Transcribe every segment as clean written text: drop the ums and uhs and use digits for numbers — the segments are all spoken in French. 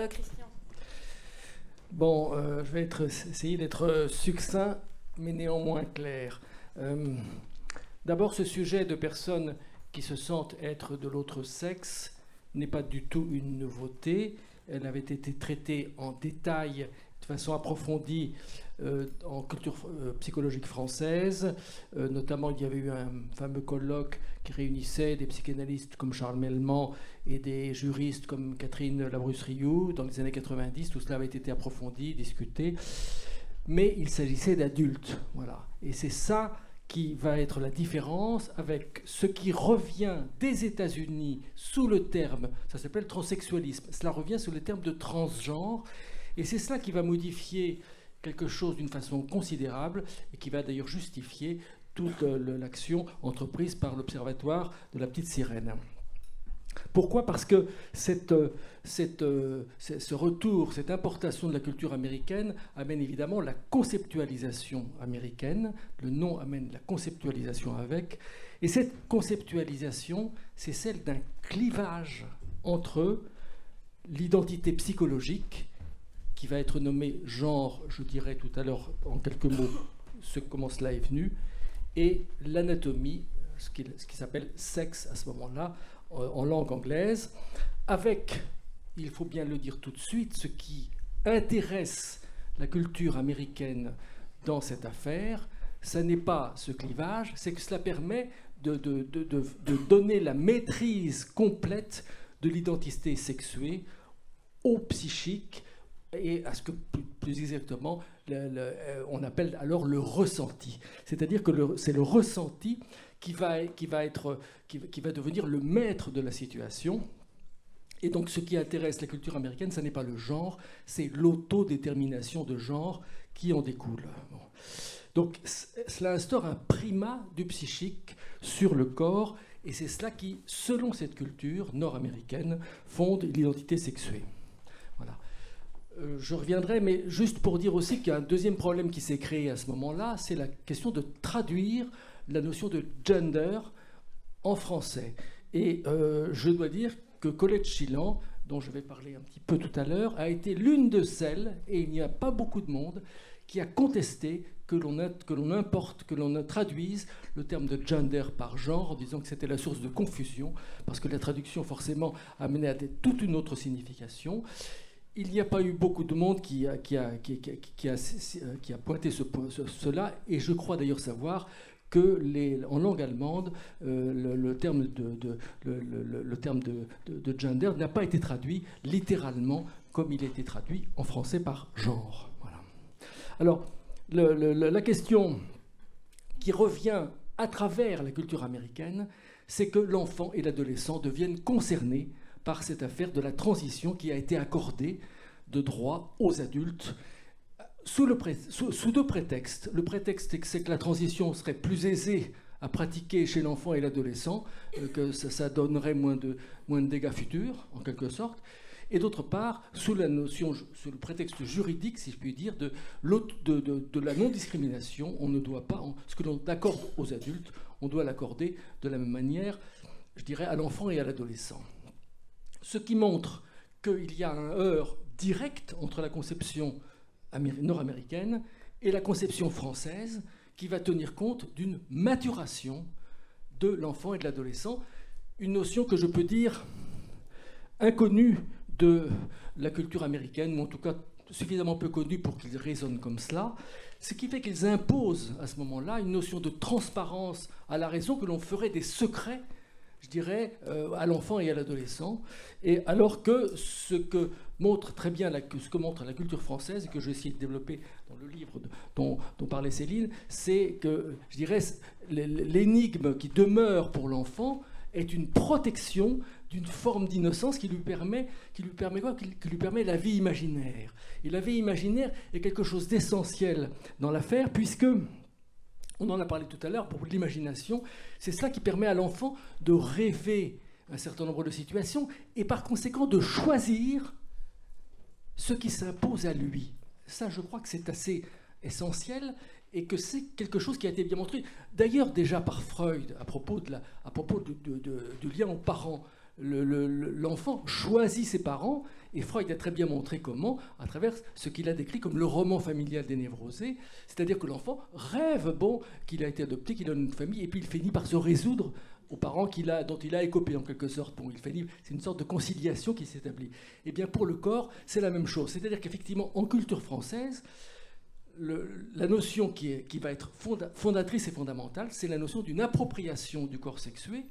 Christian. Bon, je vais essayer d'être succinct, mais néanmoins clair. D'abord, ce sujet de personnes qui se sentent être de l'autre sexe n'est pas du tout une nouveauté. Elle avait été traitée en détail, de façon approfondie, en culture psychologique française. Notamment, il y avait eu un fameux colloque qui réunissait des psychanalystes comme Charles Melman et des juristes comme Catherine Labrusse-Rioux dans les années 90. Tout cela avait été approfondi, discuté. Mais il s'agissait d'adultes. Voilà. Et c'est ça qui va être la différence avec ce qui revient des États-Unis sous le terme, ça s'appelle transsexualisme, cela revient sous le terme de transgenre, et c'est cela qui va modifier quelque chose d'une façon considérable, et qui va d'ailleurs justifier toute l'action entreprise par l'Observatoire de la Petite Sirène. Pourquoi ? Parce que ce retour, cette importation de la culture américaine amène évidemment la conceptualisation américaine. Le nom amène la conceptualisation avec. Et cette conceptualisation, c'est celle d'un clivage entre l'identité psychologique, qui va être nommée genre, je dirais tout à l'heure en quelques mots comment cela est venu, et l'anatomie, ce qui s'appelle sexe à ce moment-là, en langue anglaise, avec, il faut bien le dire tout de suite, ce qui intéresse la culture américaine dans cette affaire, ce n'est pas ce clivage, c'est que cela permet de donner la maîtrise complète de l'identité sexuée au psychique et à ce que, plus exactement, on appelle alors le ressenti. C'est-à-dire que c'est le ressenti qui va devenir le maître de la situation. Et donc ce qui intéresse la culture américaine, ce n'est pas le genre, c'est l'autodétermination de genre qui en découle. Bon. Donc cela instaure un primat du psychique sur le corps, et c'est cela qui, selon cette culture nord-américaine, fonde l'identité sexuée. Voilà. Je reviendrai, mais juste pour dire aussi qu'il y a un deuxième problème qui s'est créé à ce moment-là, c'est la question de traduire la notion de gender en français. Et je dois dire que Colette Schillan, dont je vais parler un petit peu tout à l'heure, a été l'une de celles, et il n'y a pas beaucoup de monde, qui a contesté que l'on traduise le terme de gender par genre, en disant que c'était la source de confusion, parce que la traduction forcément amenait à toute une autre signification. Il n'y a pas eu beaucoup de monde qui a pointé cela, et je crois d'ailleurs savoir que en langue allemande, le terme de gender n'a pas été traduit littéralement comme il a été traduit en français par genre. Voilà. Alors, la question qui revient à travers la culture américaine, c'est que l'enfant et l'adolescent deviennent concernés par cette affaire de la transition qui a été accordée de droit aux adultes sous deux prétextes. Le prétexte, c'est que la transition serait plus aisée à pratiquer chez l'enfant et l'adolescent, que ça donnerait moins de dégâts futurs, en quelque sorte. Et d'autre part, sous le prétexte juridique, si je puis dire, de la non-discrimination, on ne doit pas, ce que l'on accorde aux adultes, on doit l'accorder de la même manière, je dirais, à l'enfant et à l'adolescent. Ce qui montre qu'il y a un heurt direct entre la conception nord-américaine et la conception française, qui va tenir compte d'une maturation de l'enfant et de l'adolescent, une notion que je peux dire inconnue de la culture américaine, ou en tout cas suffisamment peu connue pour qu'ils raisonnent comme cela, ce qui fait qu'ils imposent à ce moment-là une notion de transparence à la raison que l'on ferait des secrets, je dirais, à l'enfant et à l'adolescent, et alors que ce que montre très bien ce que montre la culture française, et que je vais essayer de développer dans le livre dont parlait Céline, c'est que, je dirais, l'énigme qui demeure pour l'enfant est une protection d'une forme d'innocence qui lui permet quoi ? Qui lui permet la vie imaginaire. Et la vie imaginaire est quelque chose d'essentiel dans l'affaire, puisque, on en a parlé tout à l'heure, pour l'imagination, c'est ça qui permet à l'enfant de rêver un certain nombre de situations et par conséquent de choisir ce qui s'impose à lui. Ça, je crois que c'est assez essentiel et que c'est quelque chose qui a été bien montré. D'ailleurs, déjà par Freud, à propos du lien aux parents, l'enfant choisit ses parents, et Freud a très bien montré comment, à travers ce qu'il a décrit comme le roman familial des névrosés, c'est-à-dire que l'enfant rêve qu'il a été adopté, qu'il a une famille, et puis il finit par se résoudre aux parents dont il a écopé en quelque sorte. Bon, c'est une sorte de conciliation qui s'établit. Et bien pour le corps, c'est la même chose. C'est-à-dire qu'effectivement, en culture française, la notion qui va être fondatrice et fondamentale, c'est la notion d'une appropriation du corps sexué,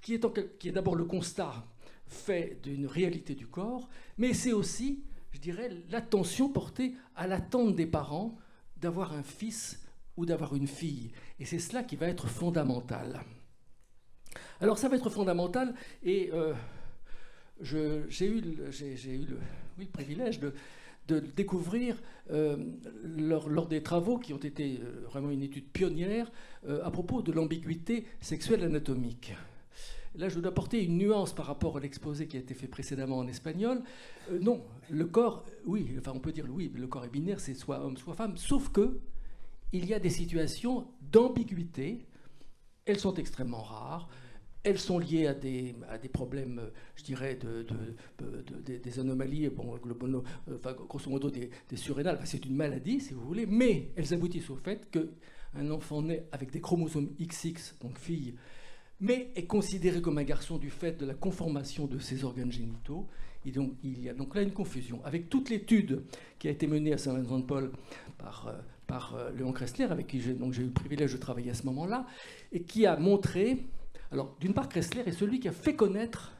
qui est d'abord le constat fait d'une réalité du corps, mais c'est aussi, je dirais, l'attention portée à l'attente des parents d'avoir un fils ou d'avoir une fille. Et c'est cela qui va être fondamental. Alors ça va être fondamental, et j'ai eu le privilège de découvrir lors des travaux qui ont été vraiment une étude pionnière à propos de l'ambiguïté sexuelle anatomique. Là, je dois apporter une nuance par rapport à l'exposé qui a été fait précédemment en espagnol. Non, le corps, oui, enfin on peut dire oui, le corps est binaire, c'est soit homme, soit femme, sauf que il y a des situations d'ambiguïté. Elles sont extrêmement rares. Elles sont liées à des problèmes, je dirais, des anomalies, grosso modo des surrénales. Enfin, c'est une maladie, si vous voulez, mais elles aboutissent au fait qu'un enfant naît avec des chromosomes XX, donc fille, mais est considéré comme un garçon du fait de la conformation de ses organes génitaux. Et donc, il y a donc là une confusion. Avec toute l'étude qui a été menée à Saint-Vincent-de-Paul par Léon Kressler, avec qui j'ai eu le privilège de travailler à ce moment-là, et qui a montré... Alors, d'une part, Kressler est celui qui a fait connaître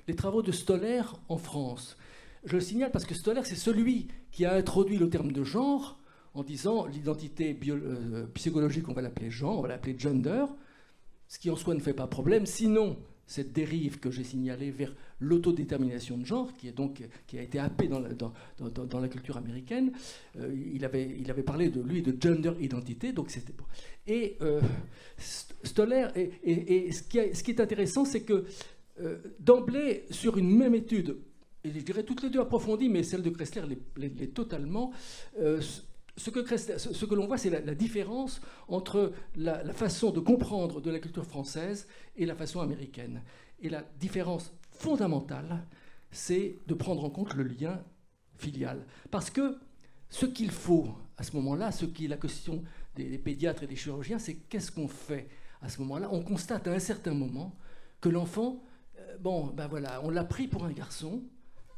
les travaux de Stoller en France. Je le signale parce que Stoller, c'est celui qui a introduit le terme de genre en disant l'identité psychologique, on va l'appeler genre, on va l'appeler gender, ce qui en soi ne fait pas problème. Sinon, cette dérive que j'ai signalée vers l'autodétermination de genre, qui a été happée dans la culture américaine, il avait parlé de gender identité, donc c'était bon. Et Stoller, et ce qui est intéressant, c'est que d'emblée, sur une même étude, et je dirais toutes les deux approfondies, mais celle de Kressler l'est totalement, ce que l'on voit, c'est la différence entre la façon de comprendre de la culture française et la façon américaine. Et la différence fondamentale, c'est de prendre en compte le lien filial. Parce que ce qu'il faut à ce moment-là, ce qui est la question des pédiatres et des chirurgiens, c'est qu'est-ce qu'on fait à ce moment-là. On constate à un certain moment que l'enfant, on l'a pris pour un garçon,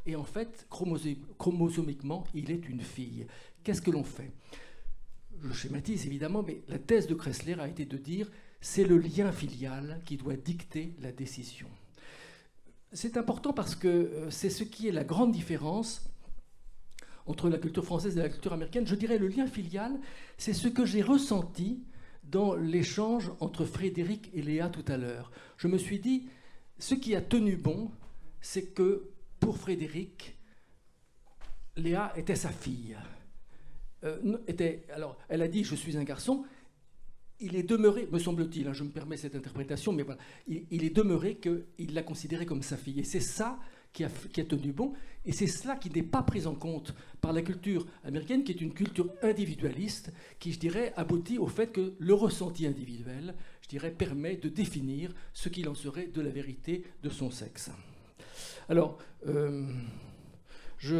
et en fait, chromosomiquement, il est une fille. Qu'est-ce que l'on fait? Je schématise évidemment, mais la thèse de Kressler a été de dire c'est le lien filial qui doit dicter la décision. C'est important parce que c'est ce qui est la grande différence entre la culture française et la culture américaine. Je dirais le lien filial, c'est ce que j'ai ressenti dans l'échange entre Frédéric et Léa tout à l'heure. Je me suis dit, ce qui a tenu bon, c'est que pour Frédéric, Léa était sa fille. Alors, elle a dit « je suis un garçon ». Il est demeuré, me semble-t-il, je me permets cette interprétation, mais voilà, il est demeuré qu'il l'a considérée comme sa fille. Et c'est ça qui a tenu bon, et c'est cela qui n'est pas pris en compte par la culture américaine, qui est une culture individualiste, qui, je dirais, aboutit au fait que le ressenti individuel, je dirais, permet de définir ce qu'il en serait de la vérité de son sexe. Alors, je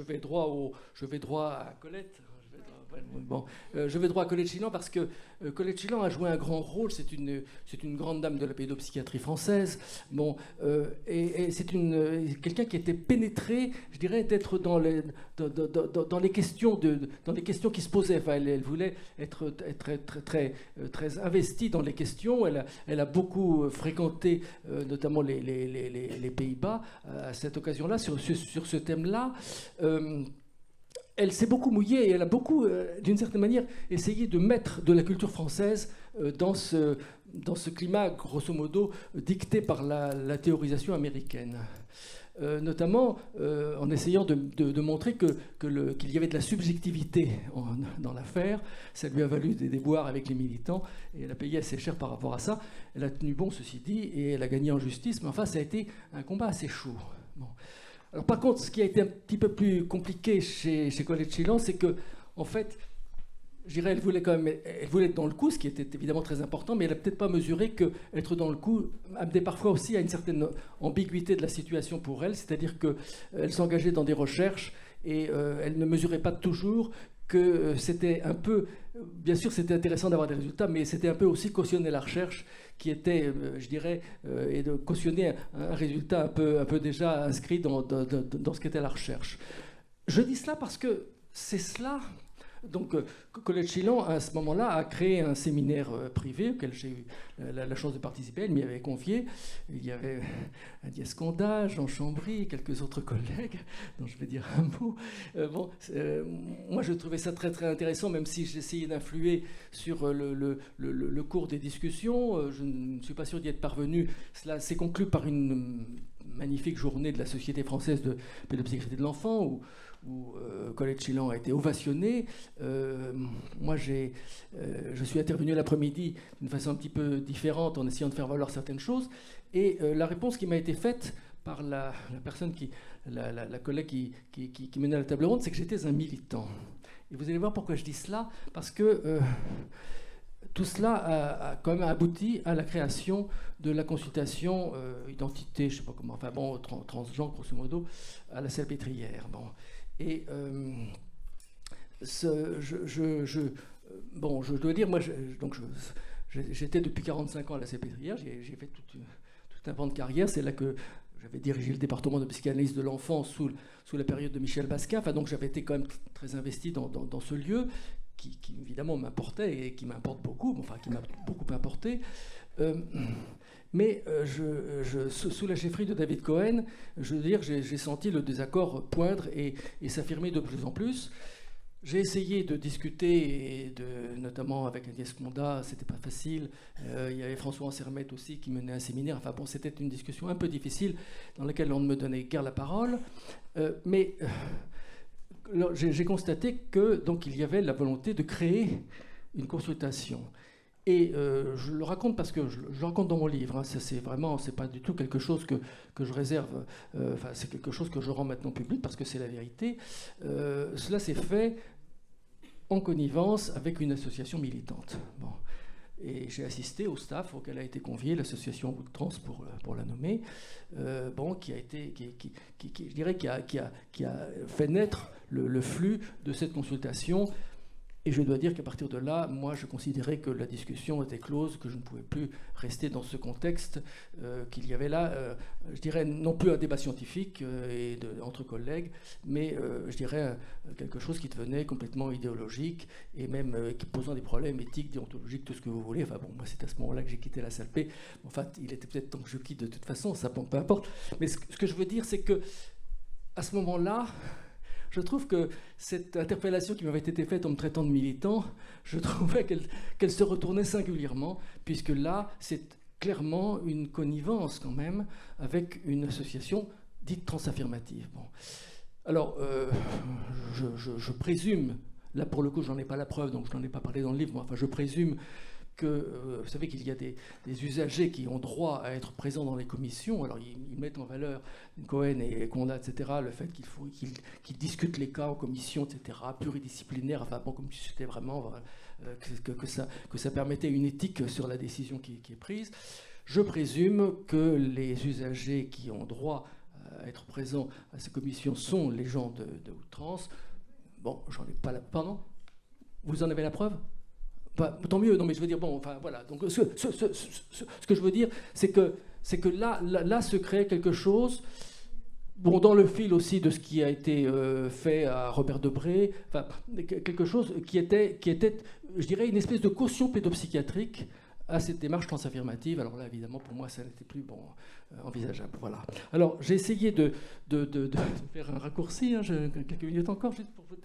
vais droit à Colette. Je vais droit à Colette Chilan parce que Colette Chilan a joué un grand rôle. C'est une grande dame de la pédopsychiatrie française. Et c'est quelqu'un qui était pénétré, je dirais, d'être dans les questions qui se posaient. Enfin, elle voulait être très investie dans les questions. Elle a beaucoup fréquenté, notamment les Pays-Bas à cette occasion-là sur ce thème-là. Elle s'est beaucoup mouillée et elle a beaucoup, d'une certaine manière, essayé de mettre de la culture française dans ce climat, grosso modo, dicté par la théorisation américaine. Notamment en essayant de montrer qu'il y avait de la subjectivité dans l'affaire. Ça lui a valu des déboires avec les militants et elle a payé assez cher par rapport à ça. Elle a tenu bon, ceci dit, et elle a gagné en justice, mais enfin, ça a été un combat assez chaud. Bon. Alors, par contre, ce qui a été un petit peu plus compliqué chez Colette Chilan, c'est que, en fait, je dirais, elle voulait quand même, elle voulait être dans le coup, ce qui était évidemment très important, mais elle n'a peut-être pas mesuré qu'être dans le coup amenait parfois aussi à une certaine ambiguïté de la situation pour elle, c'est-à-dire qu'elle s'engageait dans des recherches et elle ne mesurait pas toujours que c'était un peu, bien sûr c'était intéressant d'avoir des résultats, mais c'était un peu aussi cautionner la recherche qui était, je dirais, et de cautionner un résultat un peu déjà inscrit dans ce qu'était la recherche. Je dis cela parce que c'est cela. Donc, Colette Chillan, à ce moment-là, a créé un séminaire privé auquel j'ai eu la chance de participer. Elle m'y avait confié. Il y avait Diaz Condat, Jean Chambry et quelques autres collègues dont je vais dire un mot. Moi, je trouvais ça très, très intéressant, même si j'essayais d'influer sur le cours des discussions. Je ne suis pas sûr d'y être parvenu. Cela s'est conclu par une magnifique journée de la Société française de pédopsychiatrie de l'enfant, où Colette Chillan a été ovationnée. Moi, je suis intervenu l'après-midi d'une façon un petit peu différente en essayant de faire valoir certaines choses. Et la réponse qui m'a été faite par la personne, la collègue qui menait la table ronde, c'est que j'étais un militant. Et vous allez voir pourquoi je dis cela, parce que tout cela a quand même abouti à la création de la consultation identité, je ne sais pas comment, enfin bon, transgenre grosso modo, à la Salpêtrière. Bon. Et je dois dire, moi, j'étais depuis 45 ans à la Salpêtrière, j'ai fait tout un pan de carrière, c'est là que j'avais dirigé le département de psychanalyse de l'enfant sous la période de Michel Basquiat, enfin, donc j'avais été quand même très investi dans ce lieu, qui évidemment m'importait et qui m'importe beaucoup, enfin qui m'a beaucoup importé. Mais sous la chefferie de David Cohen, je veux dire, j'ai senti le désaccord poindre et s'affirmer de plus en plus. J'ai essayé de discuter, notamment avec Diaz Condat, c'était pas facile. Il y avait François Ansermet aussi qui menait un séminaire. Enfin bon, c'était une discussion un peu difficile dans laquelle on ne me donnait guère la parole. Mais j'ai constaté que donc il y avait la volonté de créer une consultation. Et je le raconte parce que je le raconte dans mon livre. Hein, c'est pas du tout quelque chose que je réserve. Enfin, c'est quelque chose que je rends maintenant public parce que c'est la vérité. Cela s'est fait en connivence avec une association militante. Bon. Et j'ai assisté au staff auquel a été conviée l'association Trans pour la nommer, qui a fait naître le flux de cette consultation. Et je dois dire qu'à partir de là, moi, je considérais que la discussion était close, que je ne pouvais plus rester dans ce contexte, qu'il y avait là, je dirais, non plus un débat scientifique entre collègues, mais je dirais quelque chose qui devenait complètement idéologique et même qui posant des problèmes éthiques, déontologiques, tout ce que vous voulez. Enfin bon, moi, c'est à ce moment-là que j'ai quitté la Salpé. Enfin, il était peut-être temps que je quitte de toute façon, ça peu importe. Mais ce que je veux dire, c'est que à ce moment-là, je trouve que cette interpellation qui m'avait été faite en me traitant de militant, je trouvais qu'elle se retournait singulièrement, puisque là, c'est clairement une connivence quand même avec une association dite transaffirmative. Bon. Alors, je présume, là pour le coup, j'en ai pas la preuve, donc je n'en ai pas parlé dans le livre, mais enfin, je présume que, vous savez qu'il y a des usagers qui ont droit à être présents dans les commissions. Alors ils mettent en valeur Cohen et Condat, etc., le fait qu'ils discutent les cas en commission, etc., pluridisciplinaire, enfin bon, comme si c'était vraiment que ça permettait une éthique sur la décision qui est prise. Je présume que les usagers qui ont droit à être présents à ces commissions sont les gens de outrance. Bon, j'en ai pas la... Pardon ? Vous en avez la preuve ? Bah, tant mieux, non mais je veux dire, bon, enfin voilà. Donc ce que je veux dire, c'est que là se crée quelque chose, bon, dans le fil aussi de ce qui a été fait à Robert Debré, enfin, quelque chose qui était, je dirais, une espèce de caution pédopsychiatrique à cette démarche transaffirmative. Alors là, évidemment, pour moi, ça n'était plus envisageable. Voilà. Alors, j'ai essayé de faire un raccourci, hein, quelques minutes encore,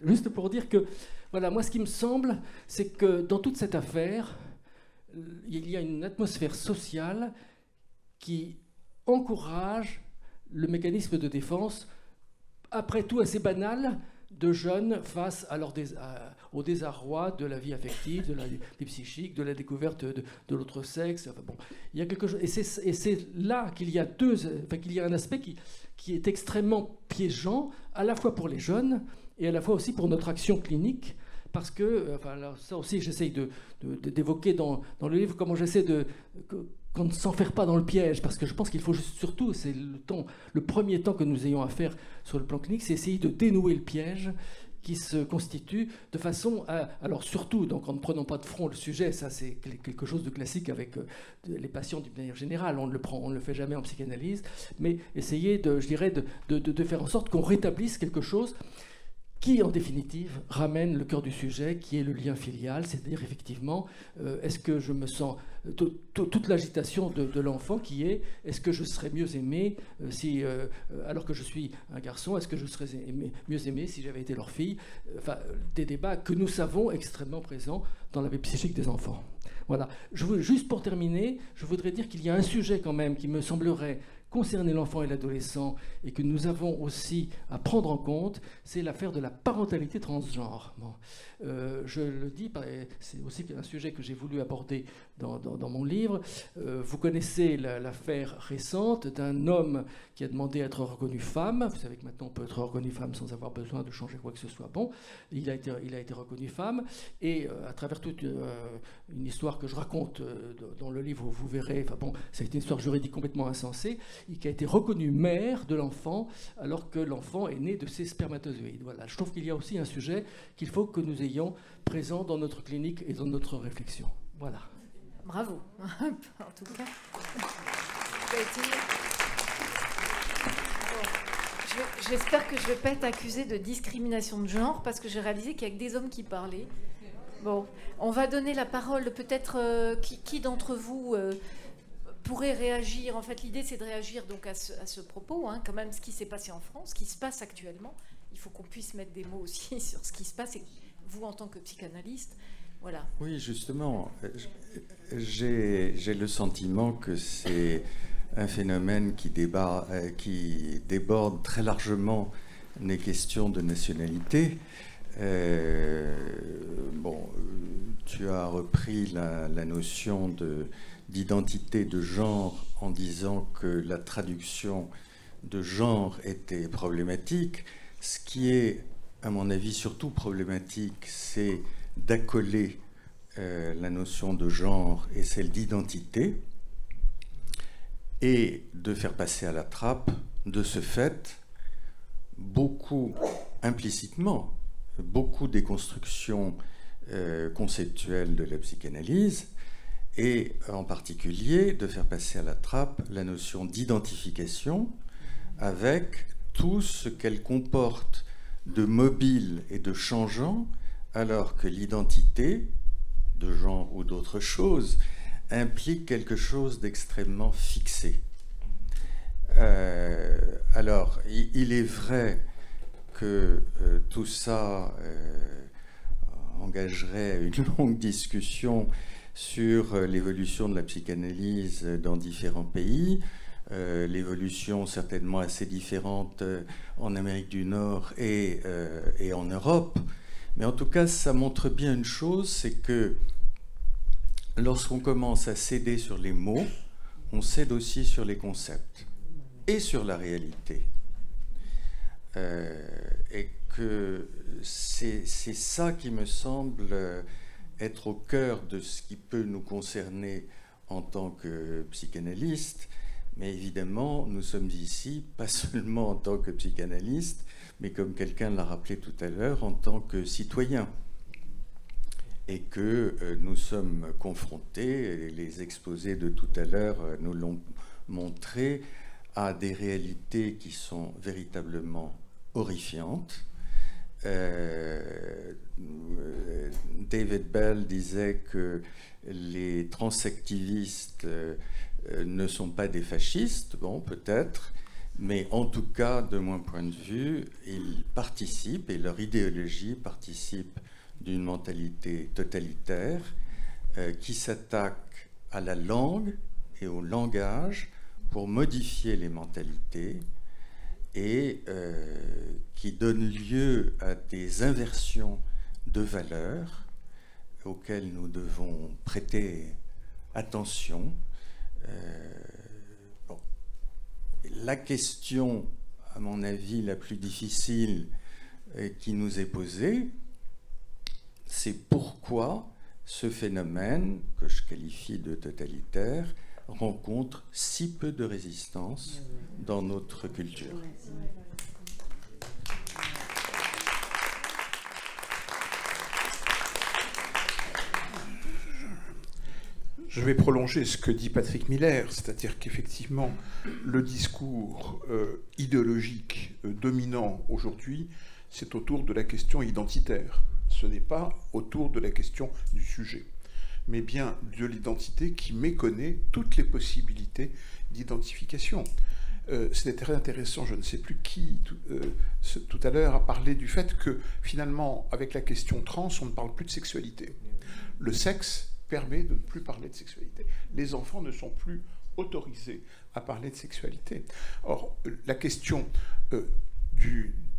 juste pour dire que, voilà, moi, ce qui me semble, c'est que dans toute cette affaire, il y a une atmosphère sociale qui encourage le mécanisme de défense, après tout assez banal, de jeunes face au désarroi de la vie affective, de la vie psychique, de la découverte de l'autre sexe. Enfin, bon, il y a quelque chose, et c'est là qu'il y a qu'il y a un aspect qui est extrêmement piégeant, à la fois pour les jeunes et à la fois aussi pour notre action clinique, parce que, enfin, alors ça aussi j'essaye d'évoquer dans le livre comment j'essaie qu'on ne s'enferre pas dans le piège, parce que je pense qu'il faut surtout, c'est le premier temps que nous ayons à faire sur le plan clinique, c'est essayer de dénouer le piège qui se constitue de façon à... Alors surtout, donc en ne prenant pas de front le sujet, ça c'est quelque chose de classique avec les patients d'une manière générale, on ne le fait jamais en psychanalyse, mais essayer, je dirais, de faire en sorte qu'on rétablisse quelque chose qui, en définitive, ramène le cœur du sujet, qui est le lien filial, c'est-à-dire, effectivement, est-ce que je me sens... toute l'agitation de l'enfant qui est, est-ce que je serais mieux aimé alors que je suis un garçon, est-ce que je serais mieux aimé si j'avais été leur fille? Enfin, des débats que nous savons extrêmement présents dans la vie psychique des enfants. Voilà. Juste pour terminer, je voudrais dire qu'il y a un sujet quand même qui me semblerait concerner l'enfant et l'adolescent et que nous avons aussi à prendre en compte, c'est l'affaire de la parentalité transgenre. Bon. Je le dis, c'est aussi un sujet que j'ai voulu aborder dans mon livre. Vous connaissez l'affaire récente d'un homme qui a demandé à être reconnu femme. Vous savez que maintenant on peut être reconnu femme sans avoir besoin de changer quoi que ce soit. Bon, il a été reconnu femme et à travers toute une histoire que je raconte dans le livre, vous verrez, enfin bon, c'est une histoire juridique complètement insensée, qui a été reconnu mère de l'enfant alors que l'enfant est né de ses spermatozoïdes. Voilà. Je trouve qu'il y a aussi un sujet qu'il faut que nous ayons présent dans notre clinique et dans notre réflexion. Voilà. Bravo, en tout cas. J'espère que je ne vais pas être accusée de discrimination de genre parce que j'ai réalisé qu'il n'y a que des hommes qui parlaient. Bon, on va donner la parole peut-être qui d'entre vous pourrait réagir. En fait, l'idée c'est de réagir donc à ce propos, hein, quand même ce qui s'est passé en France, ce qui se passe actuellement. Il faut qu'on puisse mettre des mots aussi sur ce qui se passe. Et vous, en tant que psychanalyste, voilà. Oui, justement, j'ai le sentiment que c'est un phénomène qui déborde très largement les questions de nationalité. Bon, tu as repris la notion d'identité de genre en disant que la traduction de genre était problématique. Ce qui est, à mon avis, surtout problématique, c'est d'accoler la notion de genre et celle d'identité et de faire passer à la trappe, de ce fait, beaucoup, implicitement, beaucoup des constructions conceptuelles de la psychanalyse et en particulier de faire passer à la trappe la notion d'identification avec tout ce qu'elle comporte de mobile et de changeant, alors que l'identité, de genre ou d'autre chose, implique quelque chose d'extrêmement fixé. Alors, il est vrai que tout ça engagerait une longue discussion sur l'évolution de la psychanalyse dans différents pays, l'évolution certainement assez différente en Amérique du Nord et en Europe. Mais en tout cas, ça montre bien une chose, c'est que lorsqu'on commence à céder sur les mots, on cède aussi sur les concepts et sur la réalité. Et que c'est ça qui me semble être au cœur de ce qui peut nous concerner en tant que psychanalystes. Mais évidemment, nous sommes ici, pas seulement en tant que psychanalystes, mais comme quelqu'un l'a rappelé tout à l'heure, en tant que citoyens. Et que nous sommes confrontés, et les exposés de tout à l'heure nous l'ont montré, à des réalités qui sont véritablement horrifiantes. David Bell disait que les transactivistes ne sont pas des fascistes, bon, peut-être, mais en tout cas, de mon point de vue, ils participent, et leur idéologie participe d'une mentalité totalitaire qui s'attaque à la langue et au langage pour modifier les mentalités et qui donne lieu à des inversions de valeurs auxquelles nous devons prêter attention. Bon. La question, à mon avis, la plus difficile qui nous est posée, c'est pourquoi ce phénomène, que je qualifie de totalitaire, rencontre si peu de résistance dans notre culture. Je vais prolonger ce que dit Patrick Miller, c'est-à-dire qu'effectivement, le discours idéologique dominant aujourd'hui, c'est autour de la question identitaire. Ce n'est pas autour de la question du sujet, mais bien de l'identité qui méconnaît toutes les possibilités d'identification. C'était très intéressant, je ne sais plus qui tout à l'heure a parlé du fait que finalement, avec la question trans, on ne parle plus de sexualité. Le sexe permet de ne plus parler de sexualité. Les enfants ne sont plus autorisés à parler de sexualité. Or, la question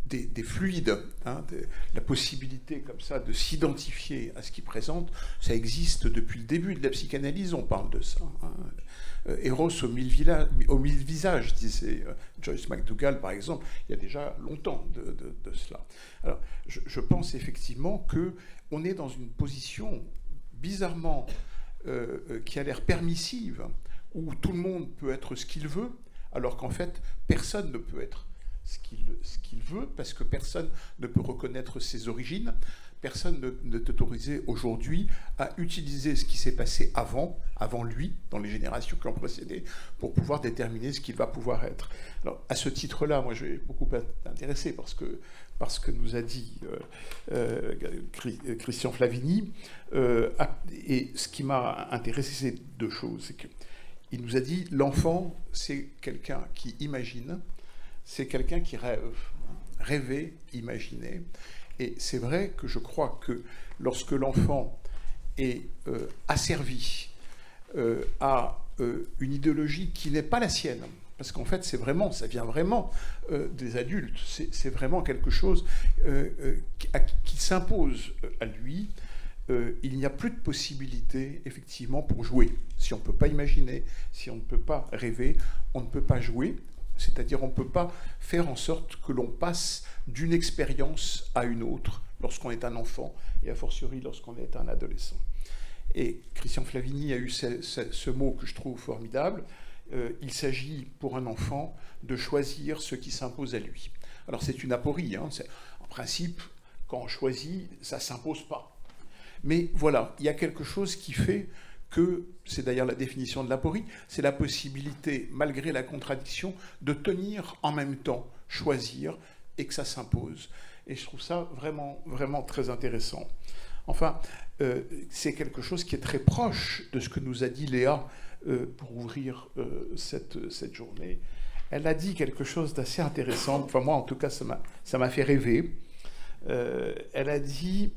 des fluides, la possibilité comme ça de s'identifier à ce qu'ils présentent, ça existe depuis le début de la psychanalyse, on parle de ça. Eros aux mille visages, disait Joyce McDougall, par exemple, il y a déjà longtemps de cela. Alors, je pense effectivement qu'on est dans une position bizarrement qui a l'air permissive, où tout le monde peut être ce qu'il veut, alors qu'en fait, personne ne peut être ce qu'il veut, parce que personne ne peut reconnaître ses origines, personne ne est autorisé aujourd'hui à utiliser ce qui s'est passé avant lui, dans les générations qui ont précédé, pour pouvoir déterminer ce qu'il va pouvoir être. Alors, à ce titre-là, moi, je vais beaucoup m'intéresser parce que nous a dit Christian Flavigny, et ce qui m'a intéressé, c'est deux choses. C'est qu'il nous a dit, l'enfant, c'est quelqu'un qui imagine, c'est quelqu'un qui rêve, rêver, imaginer. Et c'est vrai que je crois que lorsque l'enfant est asservi à une idéologie qui n'est pas la sienne, parce qu'en fait, ça vient vraiment des adultes, c'est vraiment quelque chose qui s'impose à lui, il n'y a plus de possibilité, effectivement, pour jouer. Si on ne peut pas imaginer, si on ne peut pas rêver, on ne peut pas jouer. C'est-à-dire on ne peut pas faire en sorte que l'on passe d'une expérience à une autre lorsqu'on est un enfant, et a fortiori lorsqu'on est un adolescent. Et Christian Flavigny a eu ce mot que je trouve formidable. Il s'agit pour un enfant de choisir ce qui s'impose à lui. Alors c'est une aporie. En principe, quand on choisit, ça ne s'impose pas. Mais voilà, il y a quelque chose qui fait que, c'est d'ailleurs la définition de l'aporie, c'est la possibilité, malgré la contradiction, de tenir en même temps, choisir, et que ça s'impose. Et je trouve ça vraiment, vraiment très intéressant. Enfin, c'est quelque chose qui est très proche de ce que nous a dit Léa pour ouvrir cette journée. Elle a dit quelque chose d'assez intéressant, enfin moi en tout cas ça m'a fait rêver. Elle a dit,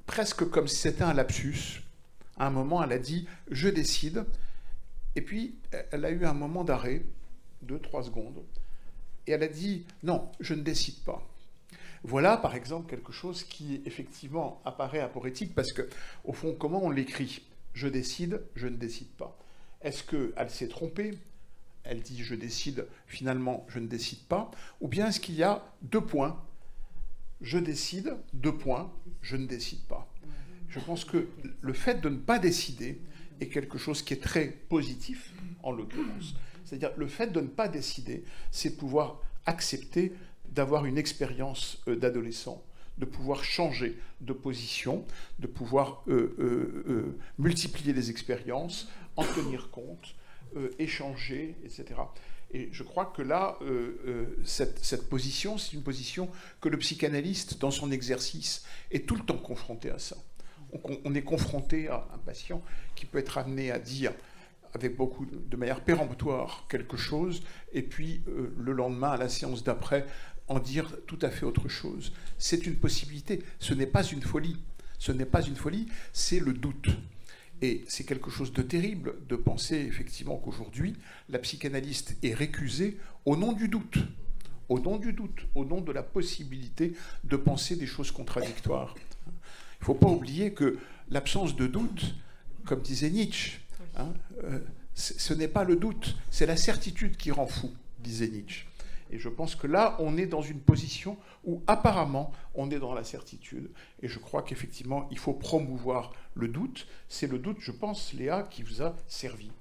presque comme si c'était un lapsus, à un moment, elle a dit « je décide », et puis elle a eu un moment d'arrêt, 2-3 secondes, et elle a dit « non, je ne décide pas ». Voilà, par exemple, quelque chose qui, effectivement, apparaît aporétique, parce que, au fond, comment on l'écrit ? Je décide, je ne décide pas. Est-ce qu'elle s'est trompée ? Elle dit « je décide », finalement, je ne décide pas. Ou bien est-ce qu'il y a 2 points ? Je décide, 2 points, je ne décide pas. Je pense que le fait de ne pas décider est quelque chose qui est très positif, en l'occurrence. C'est-à-dire, le fait de ne pas décider, c'est pouvoir accepter d'avoir une expérience d'adolescent, de pouvoir changer de position, de pouvoir multiplier les expériences, en tenir compte, échanger, etc. Et je crois que là, cette position, c'est une position que le psychanalyste, dans son exercice, est tout le temps confronté à ça. On est confronté à un patient qui peut être amené à dire, de manière péremptoire, quelque chose, et puis le lendemain, à la séance d'après, en dire tout à fait autre chose. C'est une possibilité. Ce n'est pas une folie. Ce n'est pas une folie, c'est le doute. Et c'est quelque chose de terrible de penser effectivement qu'aujourd'hui, la psychanalyste est récusée au nom du doute. Au nom du doute, au nom de la possibilité de penser des choses contradictoires. Il ne faut pas oublier que l'absence de doute, comme disait Nietzsche, ce n'est pas le doute, c'est la certitude qui rend fou, disait Nietzsche. Et je pense que là, on est dans une position où apparemment, on est dans la certitude. Et je crois qu'effectivement, il faut promouvoir le doute. C'est le doute, je pense, Léa, qui vous a servi.